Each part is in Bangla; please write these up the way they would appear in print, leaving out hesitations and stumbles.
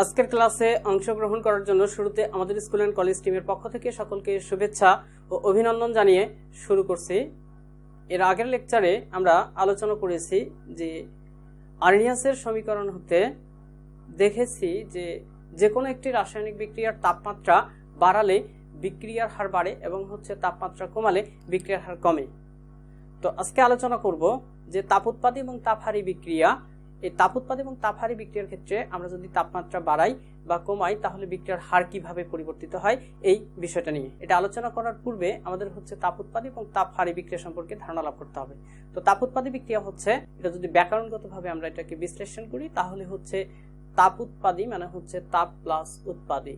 আজকের ক্লাসে অংশগ্রহণ করার জন্য শুরুতে আমাদের স্কুল অ্যান্ড কলেজ টিমের পক্ষ থেকে সকলকে শুভেচ্ছা ও অভিনন্দন জানিয়ে শুরু করছি। এর আগের লেকচারে আমরা আলোচনা করেছি যে আর্নিয়াসের সমীকরণ হতে দেখেছি যে কোনো একটি রাসায়নিক বিক্রিয়ার তাপমাত্রা বাড়ালে বিক্রিয়ার হার বাড়ে এবং তাপমাত্রা কমালে বিক্রিয়ার হার কমে। তো আজকে আলোচনা করব যে তাপ উৎপাদী এবং তাপহারী বিক্রিয়া। এই তাপ উৎপাদী এবং তাপহারী বিক্রিয়ার ক্ষেত্রে আমরা যদি তাপমাত্রা বাড়াই বা কমাই তাহলে বিক্রিয়ার হার কিভাবে পরিবর্তিত হয় এই বিষয়টা নিয়ে এটা আলোচনা করার পূর্বে আমাদের তাপ উৎপাদী এবং তাপহারী বিক্রিয়া সম্পর্কে ধারণা লাভ করতে হবে। তো তাপ উৎপাদী বিক্রিয়া এটা যদি ব্যাকরণগতভাবে আমরা এটাকে বিশ্লেষণ করি তাহলে তাপ উৎপাদী মানে তাপ প্লাস উৎপাদী,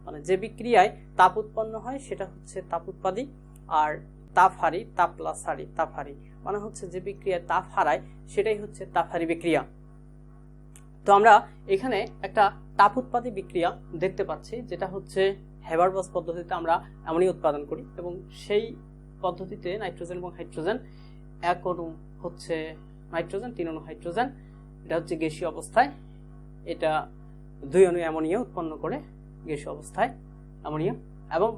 মানে যে বিক্রিয়ায় তাপ উৎপন্ন হয় সেটা তাপ উৎপাদী, আর তাপহারী তাপ প্লাস হারী তাপহারী মানে যে বিক্রিয়ায় তাপ হারায় সেটাই তাপহারী বিক্রিয়া। তো আমরা এখানে একটা তাপ উৎপাদী বিক্রিয়া দেখতে পাচ্ছি যেটা হেবারবস পদ্ধতিতে আমরা অ্যামোনিয়া উৎপাদন করি এবং সেই পদ্ধতিতে নাইট্রোজেন এবং হাইড্রোজেন, এক অণু নাইট্রোজেন, 3 অণু হাইড্রোজেন, এটা গ্যাসীয় অবস্থায়, এটা 2 অণু অ্যামোনিয়া উৎপন্ন করে গ্যাসীয় অবস্থায় অ্যামোনিয়া এবং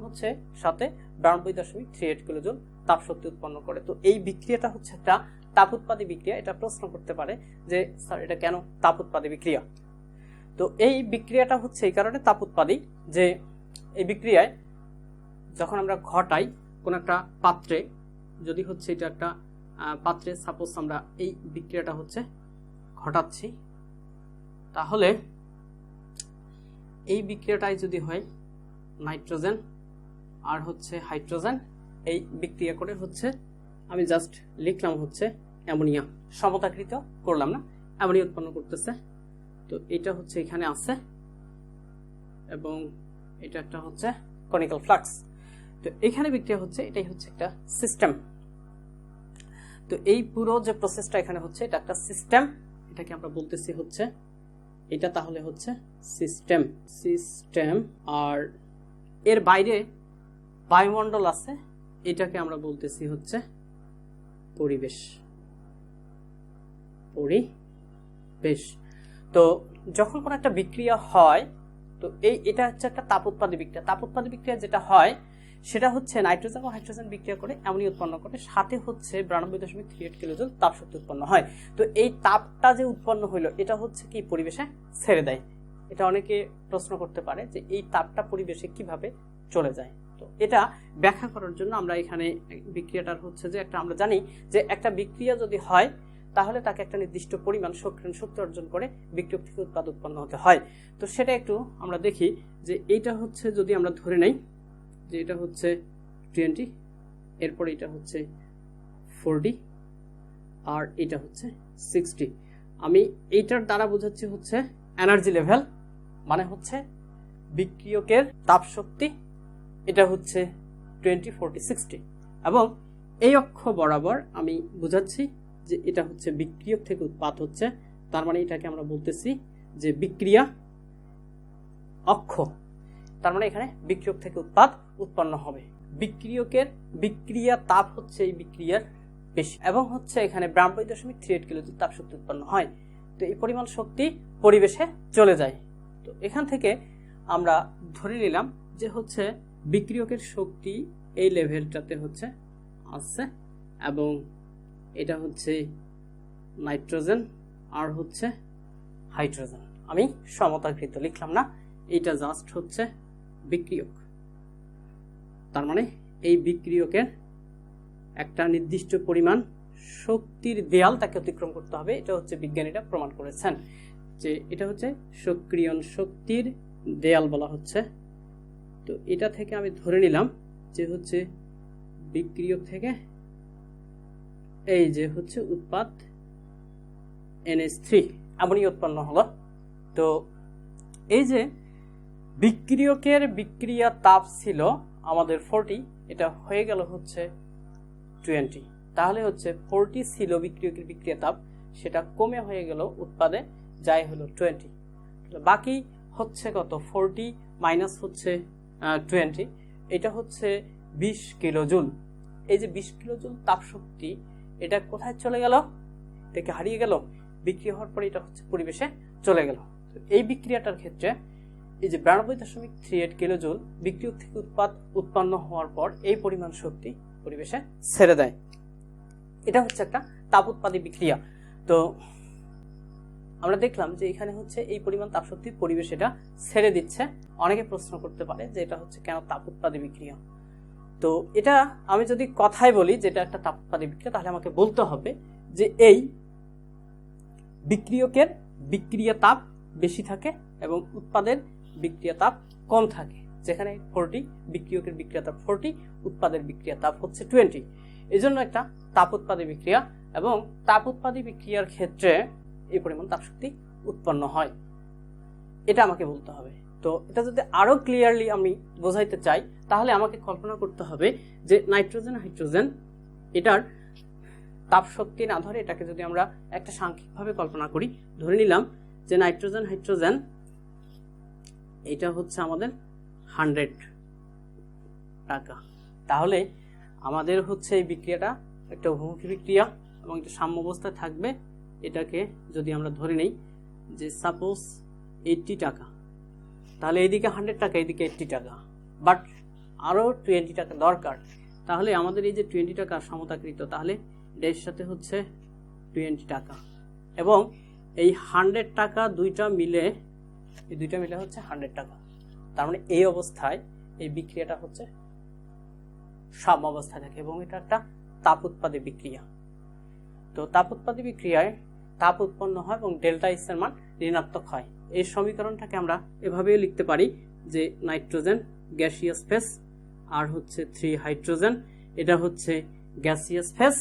সাথে 92.38 কিলোজুল তাপ শক্তি উৎপন্ন করে। তো এই বিক্রিয়াটা একটা তাপ উৎপাদী বিক্রিয়া। এটা প্রশ্ন করতে পারে যে স্যার এটা কেন তাপ উৎপাদী বিক্রিয়া। তো এই বিক্রিয়াটা এই কারণে তাপ উৎপাদী যে এই বিক্রিয়ায় যখন আমরা ঘটাই কোন একটা পাত্রে, যদি এটা একটা পাত্রে সাপোজ আমরা এই বিক্রিয়াটা ঘটাচ্ছি, তাহলে এই বিক্রিয়াটাই যদি হয় নাইট্রোজেন আর হাইড্রোজেন, এই বিক্রিয়া করে আমি জাস্ট লিখলাম অ্যামোনিয়া, সমতাকৃত করলাম না, অ্যামোনিয়া উৎপন্ন করতেছে। তো এটা এখানে আছে এবং এটা একটা কনিক্যাল ফ্লাক্স। তো এখানে বিক্রিয়া এটাই একটা সিস্টেম। তো এই পুরো যে প্রসেসটা এখানে এটা একটা সিস্টেম, এটাকে আমরা বলতেছি এটা তাহলে সিস্টেম। আর এর বাইরে বায়ুমণ্ডল আছে, এটাকে আমরা বলতেছি পরিবেশ। তো যখন কোন একটা বিক্রিয়া হয় তো এটা একটা তাপ উৎপাদী বিক্রিয়া। তাপ উৎপাদী বিক্রিয়া যেটা হয় সেটা নাইট্রোজেন ও হাইড্রোজেন বিক্রিয়া করে অ্যামোনিয়া উৎপন্ন করে, সাথে 92.38 কিলোজুল তাপ শক্তি উৎপন্ন হয়। তো এই তাপটা যে উৎপন্ন হইলো এটা কি পরিবেশে ছেড়ে দেয়। এটা অনেকে প্রশ্ন করতে পারে যে এই তাপটা পরিবেশে কিভাবে চলে যায়। তো এটা ব্যাখ্যা করার জন্য আমরা এখানে বিক্রিয়াটার যে আমরা জানি যে একটা বিক্রিয়া যদি হয় তাহলে তাকে একটা নির্দিষ্ট পরিমাণ সক্রিয় শক্তি অর্জন করে বিক্রিয়ক থেকে উৎপাদ উৎপন্ন হতে হয়। তো সেটা একটু আমরা দেখি যে এইটা যদি আমরা ধরে নেই যে এটা 20, এরপর এটা 40 আর এটা 60। আমি এইটার দ্বারা বোঝাচ্ছি এনার্জি লেভেল, মানে বিক্রিয়কের তাপ শক্তি, এটা 20, 40, 60 এবং এই অক্ষ বরাবর আমি বোঝাচ্ছি যে এটা বিক্রিয়ক থেকে উৎপাদ তার মানে এটাকে আমরা বলতেছি যে বিক্রিয়া অক্ষ। তার মানে এখানে বিক্রিয়ক থেকে উৎপাদ উৎপন্ন হবে। বিক্রিয়কের বিক্রিয়া তাপ এই বিক্রিয়ার বেশি এবং এখানে 92.38 কিলোজুল তাপ শক্তি উৎপন্ন হয়। তো এই পরিমাণ শক্তি পরিবেশে চলে যায়। তো এখান থেকে আমরা ধরে নিলাম যে বিক্রিয়কের শক্তি এই লেভেলটাতে আছে এবং এটা নাইট্রোজেন আর হাইড্রোজেন। আমি সমতাকৃত লিখলাম না, এটা জাস্ট বিক্রিয়ক। তার মানে এই বিক্রিয়কের একটা নির্দিষ্ট পরিমাণ শক্তির দেয়াল তাকে অতিক্রম করতে হবে। এটা বিজ্ঞানীরা প্রমাণ করেছেন যে এটা সক্রিয়ণ শক্তির দেয়াল বলা হচ্ছে। তো এটা থেকে আমি ধরে নিলাম যে বিক্রিয়ক থেকে এই যে উৎপাদ NH3 অ্যামোনিয়া উৎপন্ন হলো। তো এই যে বিক্রিয়কের বিক্রিয়া তাপ ছিল আমাদের 40, এটা হয়ে গেল 20। তাহলে 40 ছিল বিক্রিয়কের বিক্রিয়া তাপ, সেটা কমে হয়ে গেল উৎপাদে যাই হলো 20। বাকি কত? 40 মাইনাস 20, এটা 20 কিলোজুল। এই যে 20 কিলোজুল তাপ শক্তি এটা কোথায় চলে গেল? এটাকে হারিয়ে গেল, বিক্রিয়া হওয়ার পরে এটা পরিবেশে চলে গেল। তো এই বিক্রিয়াটার ক্ষেত্রে এই যে 92.38 কিলোজুল বিক্রিয়ক থেকে উৎপন্ন হওয়ার পর এই পরিমাণ শক্তি পরিবেশে ছেড়ে দেয়। এটা হচ্ছে একটা তাপ উৎপাদী বিক্রিয়া। তো আমরা দেখলাম যে এখানে হচ্ছে এই পরিমাণ তাপ শক্তি পরিবেশ এটা ছেড়ে দিচ্ছে। অনেকে প্রশ্ন করতে পারে যে এটা হচ্ছে কেন তাপ উৎপাদী বিক্রিয়া। তো এটা আমি যদি কথায় বলি যে এটা একটা তাপ উৎপাদী বিক্রিয়া, তাহলে আমাকে বলতে হবে যে এই বিক্রিয়কের বিক্রিয়া তাপ বেশি থাকে এবং উৎপাদের বিক্রিয়া তাপ কম থাকে। যেখানে 40 বিক্রিয়কের বিক্রিয়া তাপ 40, উৎপাদের বিক্রিয়া তাপ হচ্ছে 20। এই জন্য একটা তাপ উৎপাদী বিক্রিয়া, এবং তাপ উৎপাদী বিক্রিয়ার ক্ষেত্রে এই পরিমাণ তাপশক্তি উৎপন্ন হয়, এটা আমাকে বলতে হবে। তো এটা যদি আরো ক্লিয়ারলি আমি বোঝাইতে চাই, তাহলে আমাকে কল্পনা করতে হবে যে নাইট্রোজেন হাইড্রোজেন এটার তাপ শক্তি না ধরে এটাকে যদি আমরা একটা সাংখ্যিকভাবে কল্পনা করি, ধরে নিলাম যে নাইট্রোজেন হাইড্রোজেন এটা হচ্ছে আমাদের 100 টাকা, তাহলে আমাদের হচ্ছে এই বিক্রিয়াটা একটা বহুমুখী বিক্রিয়া এবং এটা সাম্য অবস্থায় থাকবে। এটাকে যদি আমরা ধরে নেই যে সাপোজ 80 টাকা, তাহলে এইদিকে 100 টাকা, এইদিকে 80 টাকা, বাট আরও 20 টাকা দরকার। তাহলে আমাদের এই যে 20 টাকা সমতাকৃত, তাহলে এর সাথে হচ্ছে 20 টাকা, এবং এই 100 টাকা দুইটা মিলে হচ্ছে 100 টাকা। তার মানে এই অবস্থায় এই বিক্রিয়াটা হচ্ছে সাম্য অবস্থায় থাকে এবং এটা একটা তাপ উৎপাদী বিক্রিয়া। তো তাপ উৎপাদী বিক্রিয়ায় তাপ উৎপন্ন হয় এবং ডেল্টা এস এর মান ঋণাত্মক হয়। এই সমীকরণটাকে আমরা এভাবেও লিখতে পারি যে নাইট্রোজেন গ্যাসিয়াস ফেজ আর হচ্ছে 3 হাইড্রোজেন, এটা হচ্ছে গ্যাসিয়াস ফেজ,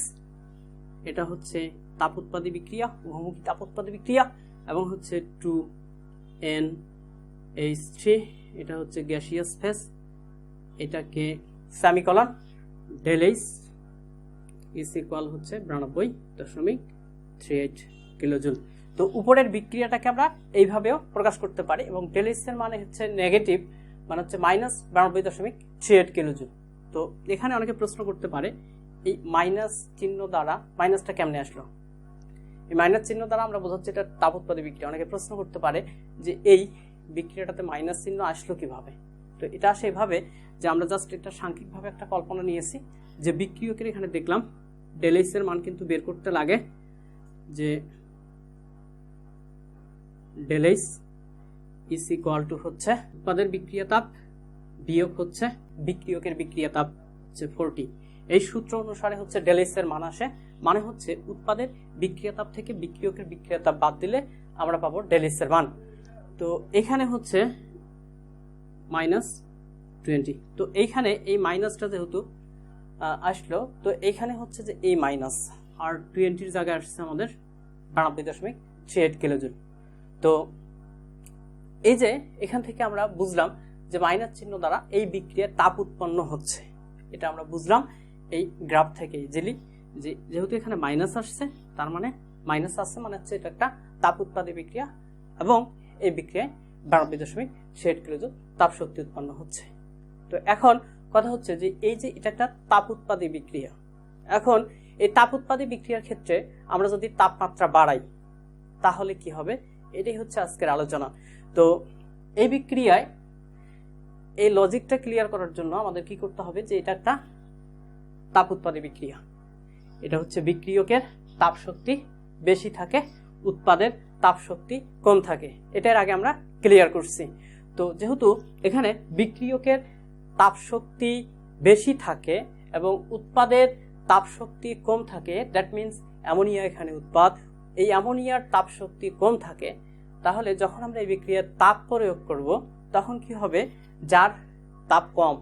এটা হচ্ছে তাপ উৎপাদী বিক্রিয়া, বহুমুখী তাপ উৎপাদী বিক্রিয়া, এবং হচ্ছে 2NH3, এটা হচ্ছে গ্যাসিয়াস ফেজ, এটাকে semicolon del H is equal হচ্ছে 92.38 কিলোজুল। তো উপরের বিক্রিয়াটাকে আমরা এইভাবেও প্রকাশ করতে পারি, এবং ডেল এইচ এর মানে হচ্ছে নেগেটিভ, মানে হচ্ছে -92.38 কিলোজুল। তো এখানে অনেকে প্রশ্ন করতে পারে এই মাইনাস চিহ্ন দ্বারা মাইনাসটা কেমনে আসলো। এই মাইনাস চিহ্ন দ্বারা আমরা বোঝাচ্ছি এটা তাপ উৎপাদী বিক্রিয়া। অনেকে প্রশ্ন করতে পারে যে এই বিক্রিয়াটাতে মাইনাস চিহ্ন আসলো কিভাবে। তো এটা আসে এভাবে যে আমরা জাস্ট এটা সাংখ্যিকভাবে একটা কল্পনা নিয়েছি যে বিক্রিয়কের এখানে দেখলাম ডেল এইচ এর মান কিন্তু বের করতে লাগে যে del H is equal to হচ্ছে উৎপাদের বিক্রিয়া তাপ বিয়োগ হচ্ছে বিক্রিয়কের বিক্রিয়া তাপ হচ্ছে 40। এই সূত্র অনুসারে হচ্ছে ডেল এইচ এর মান আসে, মানে হচ্ছে উৎপাদের বিক্রিয়া তাপ থেকে বিক্রিয়কের বিক্রিয়া তাপ বাদ দিলে আমরা পাবো ডেল এইচ এর মান। তো এখানে হচ্ছে -20। তো এইখানে এই মাইনাসটা যেহেতু আসলো, তো এইখানে হচ্ছে যে এই মাইনাস আর 20 জায়গায় আসছে আমাদের 92.38 কিলোজুল। তো এই যে এখান থেকে আমরা বুঝলাম যে মাইনাস চিহ্ন দ্বারা এই বিক্রিয়ার তাপ উৎপন্ন হচ্ছে, এটা আমরা বুঝলাম এই গ্রাফ থেকে যেহেতু এখানে মাইনাস আসছে, তার মানে মাইনাস আসছে মানে হচ্ছে এটা একটা তাপ উৎপাদী বিক্রিয়া, এবং এই বিক্রিয়ায় 92.38 কিলোজুল তাপ শক্তি উৎপন্ন হচ্ছে। তো এখন কথা হচ্ছে যে এই যে এটা একটা তাপ উৎপাদী বিক্রিয়া, এখন এই তাপ উৎপাদী বিক্রিয়ার ক্ষেত্রে আমরা যদি তাপমাত্রা বাড়াই তাহলে কি হবে, এটাই হচ্ছে আজকের আলোচনা। তো এই বিক্রিয়ায় এই লজিকটা ক্লিয়ার করার জন্য আমাদের কি করতে হবে যে এটা একটা তাপ উৎপাদী বিক্রিয়া, এটা হচ্ছে বিক্রিয়কের তাপ শক্তি বেশি থাকে, উৎপাদের তাপ শক্তি কম থাকে, এটার আগে আমরা ক্লিয়ার করছি। তো যেহেতু এখানে বিক্রিয়কের তাপ শক্তি বেশি থাকে এবং উৎপাদের তাপ শক্তি কম থাকে, দ্যাট মিনস অ্যামোনিয়া এখানে উৎপাদ, এই অ্যামোনিয়ার তাপ শক্তি কম থাকে, তাহলে যখন আমরা এই বিক্রিয়ার তাপ প্রয়োগ করব তখন কি হবে, যার তাপ কম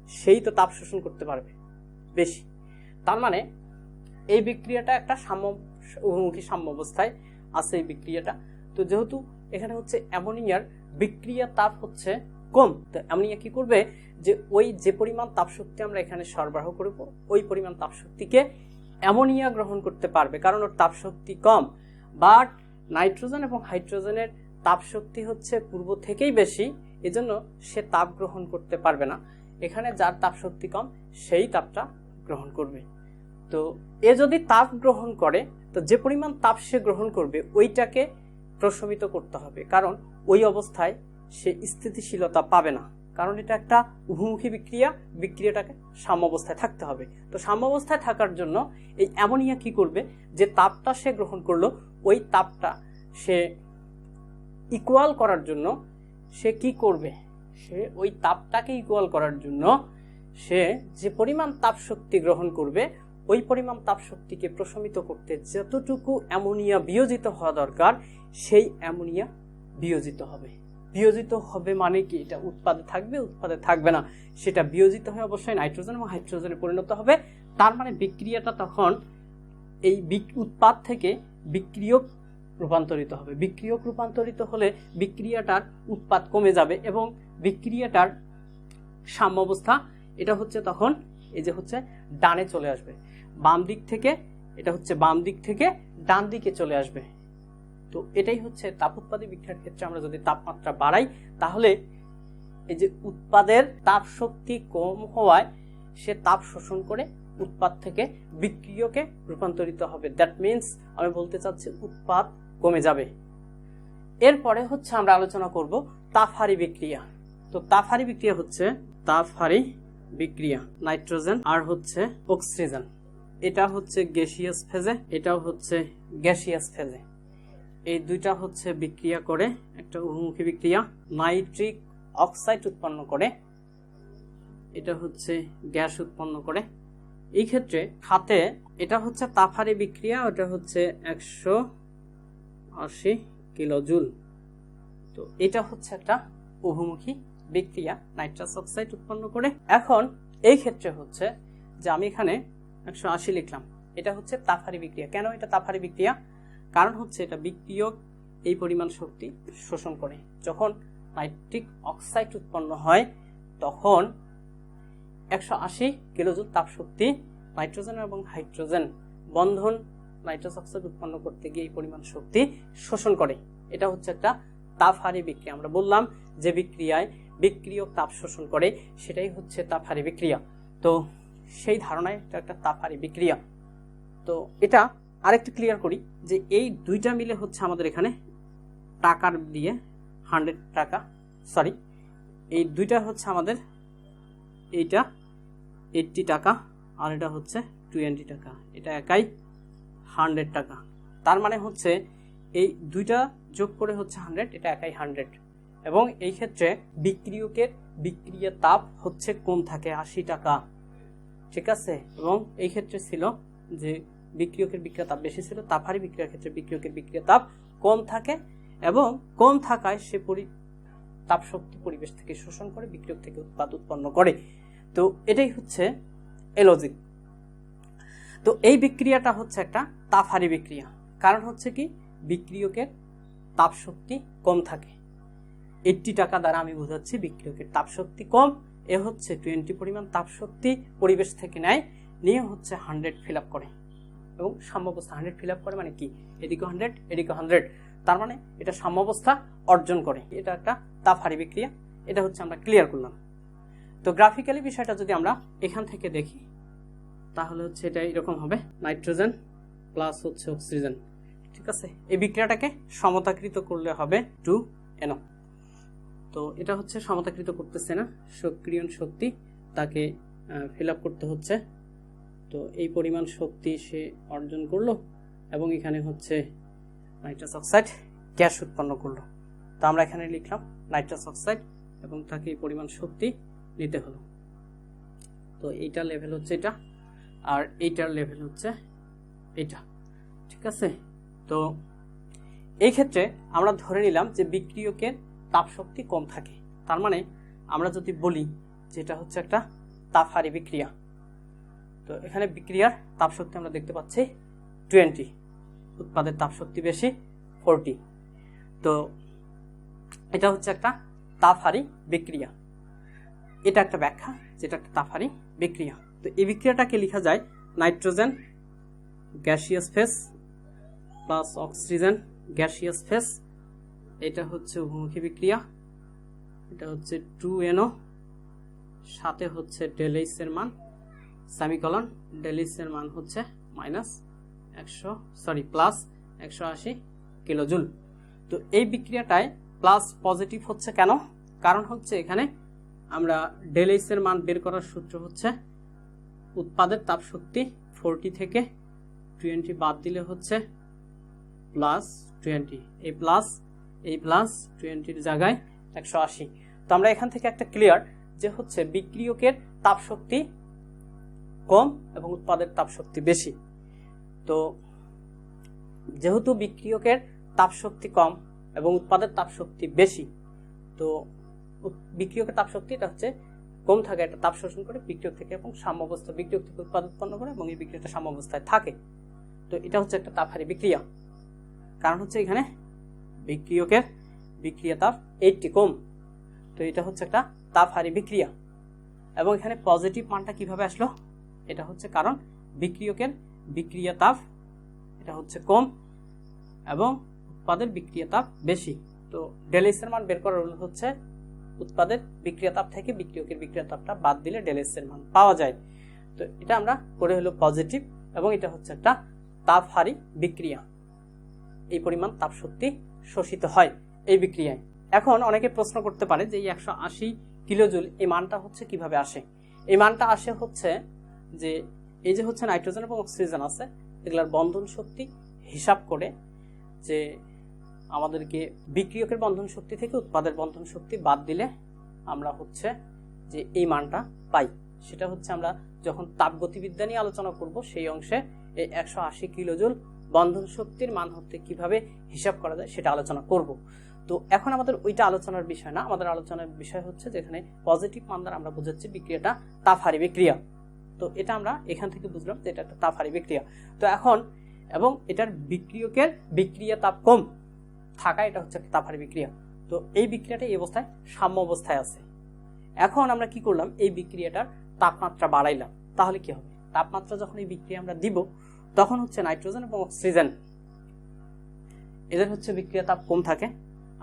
সেই তো তাপ শোষণ করতে পারবে বেশি। তার মানে এই বিক্রিয়াটা একটা বহুমুখী সাম্য অবস্থায় আছে এই বিক্রিয়াটা। তো যেহেতু এখানে হচ্ছে অ্যামোনিয়ার বিক্রিয়া তাপ হচ্ছে কম, তো অ্যামোনিয়া কি করবে যে ওই যে পরিমাণ তাপ শক্তি আমরা এখানে সরবরাহ করব ওই পরিমাণ তাপ শক্তিকে অ্যামোনিয়া গ্রহণ করতে পারবে, কারণ ওর তাপ শক্তি কম। বাট নাইট্রোজেন এবং হাইড্রোজেনের তাপ শক্তি হচ্ছে পূর্ব থেকেই বেশি, এজন্য সে তাপ গ্রহণ করতে পারবে না। এখানে যার তাপ শক্তি কম সেই তাপটা গ্রহণ করবে। তো এ যদি তাপ গ্রহণ করে, তো যে পরিমাণ তাপ সে গ্রহণ করবে ওইটাকে প্রশমিত করতে হবে, কারণ ওই অবস্থায় সে স্থিতিশীলতা পাবে না, কারণ এটা একটা উভমুখী বিক্রিয়া, বিক্রিয়াটাকে সাম্যাবস্থায় থাকতে হবে। তো সাম্যাবস্থায় থাকার জন্য এই অ্যামোনিয়া কি করবে, যে তাপটা সে গ্রহণ করলো ওই তাপটা সে ইকুয়াল করার জন্য সে কি করবে, সে ওই তাপটাকে ইকুয়াল করার জন্য সে যে পরিমাণ তাপ শক্তি গ্রহণ করবে ওই পরিমাণ তাপ শক্তিকে প্রশমিত করতে যতটুকু অ্যামোনিয়া বিয়োজিত হওয়া দরকার সেই অ্যামোনিয়া বিয়োজিত হবে। বিয়োজিত হবে মানে কি, এটা উৎপাদে থাকবে, উৎপাদে থাকবে না, সেটা বিয়োজিত হয়ে অবশ্যই নাইট্রোজেন এবং হাইড্রোজেনে পরিণত হবে। তার মানে বিক্রিয়াটা তখন এই উৎপাদ থেকে বিক্রিয়ক রূপান্তরিত হবে। বিক্রিয়ক রূপান্তরিত হলে বিক্রিয়াটার উৎপাদ কমে যাবে এবং বিক্রিয়াটার সাম্যাবস্থা এটা হচ্ছে তখন এই যে হচ্ছে ডানে চলে আসবে, বাম দিক থেকে এটা হচ্ছে বাম দিক থেকে ডান দিকে চলে আসবে। তো এটাই হচ্ছে তাপ উৎপাদী বিক্রিয়ার ক্ষেত্রে আমরা যদি তাপমাত্রা বাড়াই তাহলে এই যে উৎপাদের তাপ শক্তি কম হওয়ায় সে তাপ শোষণ করে উৎপাদ থেকে বিক্রিয়কে রূপান্তরিত হবে। দ্যাট মিন্স আমি বলতে চাচ্ছি উৎপাদ কমে যাবে। এরপরে হচ্ছে আমরা আলোচনা করব তাপহারী বিক্রিয়া। তো তাপহারী বিক্রিয়া হচ্ছে তাপহারী বিক্রিয়া, নাইট্রোজেন আর হচ্ছে অক্সিজেন, এটা হচ্ছে গ্যাসিয়াস ফেজে, এটাও হচ্ছে গ্যাসিয়াস ফেজে। এই দুইটা হচ্ছে বিক্রিয়া করে একটা উভমুখী বিক্রিয়া, নাইট্রিক অক্সাইড উৎপন্ন করে, এটা হচ্ছে গ্যাস উৎপন্ন করে। এই ক্ষেত্রে হাতে এটা হচ্ছে তাপহারী বিক্রিয়া, ওটা হচ্ছে 180 কিলোজুল। তো এটা হচ্ছে একটা উভমুখী বিক্রিয়া, নাইট্রাস অক্সাইড উৎপন্ন করে। এখন এই ক্ষেত্রে হচ্ছে যে আমি এখানে 180 লিখলাম, এটা হচ্ছে তাপহারী বিক্রিয়া। কেন এটা তাপহারী বিক্রিয়া? কারণ হচ্ছে এটা বিক্রিয়ক এই পরিমাণ শক্তি শোষণ করে। যখন নাইট্রিক অক্সাইড উৎপন্ন হয় তখন 180 কিলোজুল তাপ শক্তি নাইট্রোজেন এবং হাইড্রোজেন বন্ধন নাইট্রাস অক্সাইড উৎপন্ন করতে গিয়ে এই পরিমাণ শক্তি শোষণ করে। এটা হচ্ছে একটা তাপহারী বিক্রিয়া। আমরা বললাম যে বিক্রিয়ায় বিক্রিয়ক তাপ শোষণ করে সেটাই হচ্ছে তাপহারী বিক্রিয়া। তো সেই ধারণায় এটা একটা তাপহারী বিক্রিয়া। তো এটা আরেকটু ক্লিয়ার করি যে এই দুইটা মিলে হচ্ছে আমাদের এখানে টাকার দিয়ে 100 টাকা, সরি এই দুইটা হচ্ছে আমাদের, এইটা 80 টাকা আর এটা হচ্ছে 20 টাকা, এটা একাই 100 টাকা। তার মানে হচ্ছে এই দুইটা যোগ করে হচ্ছে 100, এটা একাই 100। এবং এই ক্ষেত্রে বিক্রিয়কের বিক্রিয়া তাপ হচ্ছে কম থাকে 80 টাকা, ঠিক আছে। এবং এই ক্ষেত্রে ছিল যে বিক্রিয়কের বিক্রিয়া তাপ বেশি ছিল, তাপহারী বিক্রিয়ার ক্ষেত্রে বিক্রিয়কের বিক্রিয়া তাপ কম থাকে এবং কম থাকায় সে তাপ শক্তি পরিবেশ থেকে শোষণ করে বিক্রিয়ক থেকে উৎপাদ উৎপন্ন করে। তো এটাই হচ্ছে লজিক। তো এই বিক্রিয়াটা হচ্ছে একটা তাপহারী বিক্রিয়া, কারণ হচ্ছে কি বিক্রিয়কের তাপ শক্তি কম থাকে। 80 টাকা দ্বারা আমি বোঝাচ্ছি বিক্রিয়কের তাপ শক্তি কম, এ হচ্ছে 20 পরিমাণ তাপ শক্তি পরিবেশ থেকে নেয়, নিয়ে হচ্ছে 100 ফিল আপ করে এবং সাম্যাবস্থা 100 ফিল আপ করে মানে কি এদিকে 100 এদিকে 100, তার মানে এটা সাম্যাবস্থা অর্জন করে। এটা একটা তাপহারী বিক্রিয়া, এটা হচ্ছে আমরা ক্লিয়ার করলাম। তো গ্রাফিক্যালি বিষয়টা যদি আমরা এখান থেকে দেখি তাহলে হচ্ছে এটা এরকম হবে, নাইট্রোজেন প্লাস হচ্ছে অক্সিজেন, ঠিক আছে। এই বিক্রিয়াটাকে সমতাকৃত করলে হবে 2NO। তো এটা হচ্ছে সমতাকৃত করতেছে না, সক্রিয়ণ শক্তি তাকে ফিল আপ করতে হচ্ছে। তো এই পরিমাণ শক্তি সে অর্জন করলো এবং এখানে হচ্ছে নাইট্রাস অক্সাইড গ্যাস উৎপন্ন করলো। তো আমরা এখানে লিখলাম নাইট্রাস অক্সাইড এবং তাকে এই পরিমাণ শক্তি নিতে হলো। তো এইটার লেভেল হচ্ছে এটা আর এইটার লেভেল হচ্ছে এটা, ঠিক আছে। তো এই ক্ষেত্রে আমরা ধরে নিলাম যে বিক্রিয়কের তাপ শক্তি কম থাকে, তার মানে আমরা যদি বলি যে এটা হচ্ছে একটা তাপহারী বিক্রিয়া। তো এখানে বিক্রিয়ার তাপ শক্তি আমরা দেখতে পাচ্ছি 20, উৎপাদের তাপ শক্তি বেশি 40। তো এটা হচ্ছে একটা তাপহারী বিক্রিয়া, এটা একটা ব্যাখ্যা যেটা একটা তাপহারী বিক্রিয়া। তো এই বিক্রিয়াটাকে লেখা যায় nitrogen gaseous phase plus oxygen gaseous phase, এটা হচ্ছে উভমুখী বিক্রিয়া, এটা হচ্ছে 2NO, সাথে হচ্ছে ডেলএইচ এর মান সেমিকলন, ডেলএইচ এর মান হচ্ছে প্লাস 180 কিলোজুল। তো এই বিক্রিয়াটায় প্লাস পজিটিভ হচ্ছে কেন? কারণ হচ্ছে এখানে আমরা ডেল এইচ এর মান বের করার সূত্র হচ্ছে উৎপাদের তাপ শক্তি 40 থেকে 20 বাদ দিলে হচ্ছে প্লাস 20, এই প্লাস 20 জায়গায় 180। তো আমরা এখান থেকে একটা ক্লিয়ার যে হচ্ছে বিক্রিয়কের তাপ শক্তি কম এবং উৎপাদের তাপ শক্তি বেশি। তো যেহেতু বিক্রিয়কের তাপ শক্তি কম এবং উৎপাদের তাপ শক্তি বেশি, তো বিক্রিয়কের তাপ শক্তি এটা হচ্ছে কম থাকে, এটা তাপ শোষণ করে বিক্রিয়ক থেকে এবং সাম্যাবস্থা বিক্রিয়ক থেকে উৎপাদ উৎপন্ন করে এবং এই বিক্রিয়াটা সাম্যাবস্থায় থাকে। তো এটা হচ্ছে একটা তাপহারী বিক্রিয়া। কারণ হচ্ছে এখানে বিক্রিয়কের বিক্রিয়া তাপ 80 কম, তো এটা হচ্ছে একটা তাপহারী বিক্রিয়া। এবং এখানে পজিটিভ মানটা কিভাবে আসলো? এটা হচ্ছে কারণ বিক্রিয়কের বিক্রিয়া তাপ এটা হচ্ছে কম এবং উৎপাদের বিক্রিয়া তাপ বেশি। তো ডেল এইচ এর মান বের করার হচ্ছে উৎপাদের বিক্রিয়া তাপ থেকে বিক্রিয়কের বিক্রিয়া তাপটা বাদ দিলে ডেল এইচ এর মান পাওয়া যায়। তো এটা আমরা করে হলো পজিটিভ এবং এটা হচ্ছে একটা তাপহারী বিক্রিয়া। এই পরিমাণ তাপ শক্তি শোষিত হয় এই বিক্রিয়ায়। এখন অনেকে প্রশ্ন করতে পারে যে এই 180 কিলোজুল এই মানটা হচ্ছে কিভাবে আসে? এই মানটা আসে হচ্ছে যে এই যে হচ্ছে নাইট্রোজেন এবং অক্সিজেন আছে, এগুলার বন্ধন শক্তি হিসাব করে যে আমাদেরকে বিক্রিয়কের বন্ধন শক্তি থেকে উৎপাদের বন্ধন শক্তি বাদ দিলে আমরা হচ্ছে যে এই মানটা পাই। সেটা হচ্ছে আমরা যখন তাপগতিবিদ্যা নিয়ে আলোচনা করব সেই অংশে এই 180 কিলোজুল বন্ধন শক্তির মান হতে কিভাবে হিসাব করা যায় সেটা আলোচনা করব। তো এখন আমাদের ওইটা আলোচনার বিষয় না, আমাদের আলোচনার বিষয় হচ্ছে যেখানে পজিটিভ মান দ্বারা আমরা বোঝাচ্ছি বিক্রিয়াটা তাপহারী বিক্রিয়া। তো এটা আমরা এখান থেকে বুঝলাম যে এটা একটা তাপহারী বিক্রিয়া। তো এখন এবং এটার বিক্রিয়কের বিক্রিয়া তাপ কম থাকা, এটা হচ্ছে একটা তাপহারী বিক্রিয়া। তো এই বিক্রিয়াটা এই অবস্থায় সাম্য অবস্থায় আছে। এখন আমরা কি করলাম? এই বিক্রিয়াটার তাপমাত্রা বাড়াইলাম। তাহলে কি হবে? তাপমাত্রা যখন এই বিক্রিয়া আমরা দিব তখন হচ্ছে নাইট্রোজেন এবং অক্সিজেন এদের হচ্ছে বিক্রিয়া তাপ কম থাকে।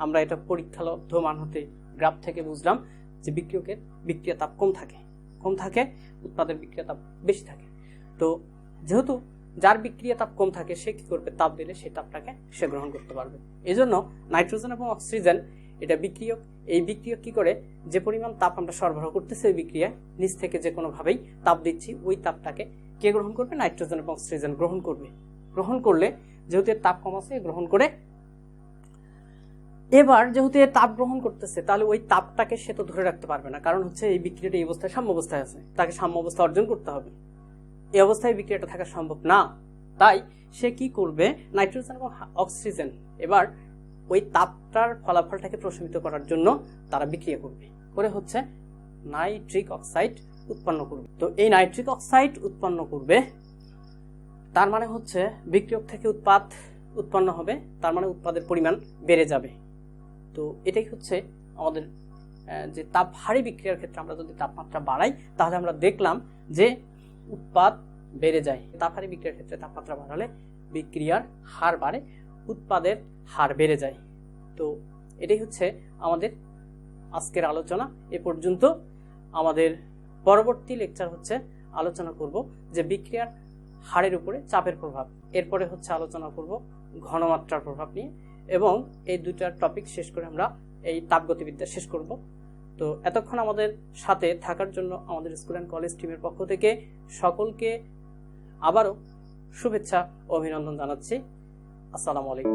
আমরা এটা পরীক্ষালব্ধ মান হতে গ্রাফ থেকে বুঝলাম যে বিক্রিয়কের বিক্রিয়া তাপ কম থাকে, উৎপাদের বিক্রিয়া তাপ বেশি থাকে। তো যেহেতু যার বিক্রিয়া তাপ কম থাকে সে কি করবে? তাপ দিলে সেই তাপটাকে সে গ্রহণ করতে পারবে। এই জন্য নাইট্রোজেন এবং অক্সিজেন এটা বিক্রিয়ক, এই বিক্রিয়ক কি করে? যে পরিমাণ তাপ আমরা সরবরাহ করতেছি ওই বিক্রিয়ায় নিচ থেকে যে কোনোভাবেই তাপ দিচ্ছি, ওই তাপটাকে কে গ্রহণ করবে? নাইট্রোজেন এবং অক্সিজেন গ্রহণ করবে। গ্রহণ করলে যেহেতু এর তাপ কম আছে গ্রহণ করে, এবার যেহেতু এর তাপ গ্রহণ করতেছে তাহলে ওই তাপটাকে সে তো ধরে রাখতে পারবে না, কারণ হচ্ছে এই বিক্রিয়াটা এই অবস্থায় সাম্য অবস্থায় আছে, তাকে সাম্য অবস্থা অর্জন করতে হবে। এই অবস্থায় বিক্রিয়াটা থাকা সম্ভব না। তাই সে কি করবে? নাইট্রোজেন এবং অক্সিজেন এবার ওই তাপটার ফলাফলটাকে প্রশমিত করার জন্য তারা বিক্রিয়া করবে, করে হচ্ছে নাইট্রিক অক্সাইড উৎপন্ন করবে। তো এই নাইট্রিক অক্সাইড উৎপন্ন করবে, তার মানে হচ্ছে বিক্রিয়ক থেকে উৎপাদ উৎপন্ন হবে, তার মানে উৎপাদের পরিমাণ বেড়ে যাবে। তো এটাই হচ্ছে আমাদের যে তাপহারী বিক্রিয়ার ক্ষেত্রে আমরা যদি তাপমাত্রা বাড়াই তাহলে আমরা দেখলাম যে উৎপাদ বেড়ে যায়। তাপহারী বিক্রিয়ার ক্ষেত্রে তাপমাত্রা বাড়ালে বিক্রিয়ার হার বাড়ে, উৎপাদের হার বেড়ে যায়। তো এটাই হচ্ছে আমাদের আজকের আলোচনা। এ পর্যন্ত। আমাদের পরবর্তী লেকচার হচ্ছে আলোচনা করব যে বিক্রিয়ার হারের উপরে চাপের প্রভাব, এরপরে হচ্ছে আলোচনা করব ঘনমাত্রার প্রভাব নিয়ে, এবং এই দুইটা টপিক শেষ করে আমরা এই তাপগতিবিদ্যা শেষ করব। তো এতক্ষণ আমাদের সাথে থাকার জন্য আমাদের স্কুল অ্যান্ড কলেজ টিমের পক্ষ থেকে সকলকে আবারও শুভেচ্ছা ও অভিনন্দন জানাচ্ছি। আসসালামু আলাইকুম।